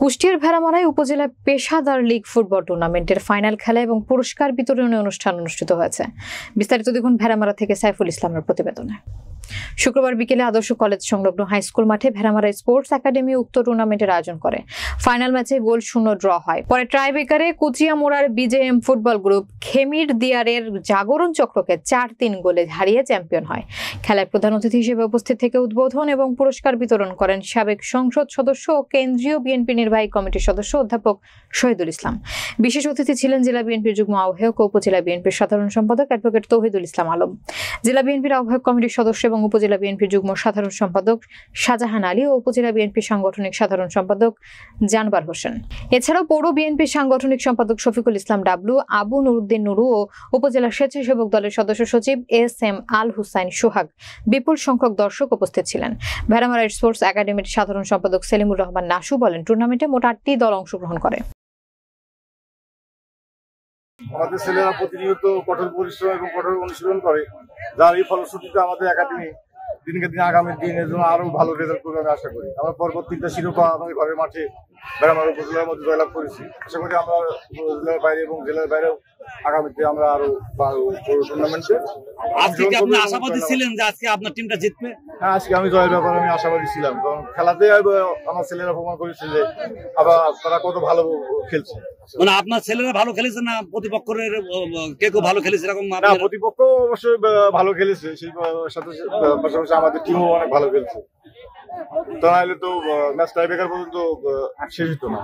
কুষ্টিয়ার ভেড়ামারায় উপজেলা পেশাদার লীগ ফুটবল টুর্নামেন্টের ফাইনাল খেলা এবং পুরস্কার বিতরণী অনুষ্ঠান অনুষ্ঠিত হয়েছে। বিস্তারিত দেখুন ভেড়ামারা থেকে সাইফুল ইসলামের প্রতিবেদনে। শুক্রবার বিকেলে আদর্শ কলেজ সংলগ্ন হাই স্কুল মাঠে ভেড়ামারা স্পোর্টস একাডেমি উক্ত টুর্নামেন্টের আয়োজন করে। ফাইনাল ম্যাচে গোল শূন্য ড্র হয়। পরে ট্রাইব্রেকারে কুচিয়ামোড়ার বিজেএম ফুটবল গ্রুপ খেমির দিয়ারের জাগরণ চক্রকে 4-3 গোলে হারিয়ে চ্যাম্পিয়ন হয়। খেলায় প্রধান অতিথি হিসেবে উপস্থিত থেকে উদ্বোধন এবং পুরস্কার বিতরণ করেন সাবেক সংসদ সদস্য ও কেন্দ্রীয় বিএনপি নির্বাহী কমিটির সদস্য অধ্যাপক শহীদুল ইসলাম। বিশেষ অতিথি ছিলেন জেলা বিএনপির যুগ্ম আহ্বায়ক ও উপজেলা বিএনপির সাধারণ সম্পাদক অ্যাডভোকেট তৌহিদুল ইসলাম আলম, জেলা বিএনপির আহ্বায়ক কমিটির সদস্য এবং উপজেলা বিএনপির যুগ্ম সাধারণ সম্পাদক শাহজাহান আলী ও উপজেলা বিএনপির সাংগঠনিক সাধারণ সম্পাদক জানবার হোসেন। এছাড়াও পৌর বিএনপির সাংগঠনিক সম্পাদক শফিকুল ইসলাম ডাবলু, আবু নুরুদ্দিন নুরু ও উপজেলা স্বেচ্ছাসেবক দলের সদস্য সচিব এস.এম. আল হুসাইন সোহাগ। বিপুল সংখ্যক দর্শক উপস্থিত ছিলেন। ভেড়ামারা স্পোর্টস একাডেমির সাধারণ সম্পাদক সেলিমুর রহমান নাসু বলেন, টুর্নামেন্টে মোট 8টি দল অংশগ্রহণ করে। আমাদের ছেলেরা প্রতিনিয়ত কঠোর পরিশ্রম এবং কঠোর অনুশীলন করে, যার এই ফলশ্রুতিতে আমাদের একাডেমি দিনকে দিন আগামী দিনের জন্য আরো ভালো রেজাল্ট করবে আমি আশা করি। আমরা পরবর্তীতে শিরোপা আমাদের ঘরের মাঠে ভেড়ামারা উপজেলার মধ্যে জয়লাভ করেছি। আশা করি আমরা জেলার বাইরে এবং জেলার বাইরেও আগামীতে আমরা আরো টুর্নামেন্টে। আজকে কি আপনি আশাবাদী ছিলেন যে আজকে আপনার টিমটা জিতবে? হ্যাঁ, আজকে আমি জয়ের ব্যাপারে আমি আশাবাদী ছিলাম, কারণ খেলাতে আমার ছেলেরা প্রমাণ করেছে যে আবার তারা কত ভালো খেলছে। মানে আপনার ছেলেরা ভালো খেলেছে না প্রতিপক্ষের কেউ ভালো খেলেছে এরকম? না, প্রতিপক্ষ অবশ্যই ভালো খেলেছে, সেই সাথে পাশাপাশি আমাদের টিমও অনেক ভালো খেলছে। তা নাহলে তো ম্যাচ টাই ব্রেকার পর্যন্ত শেষ হতো না।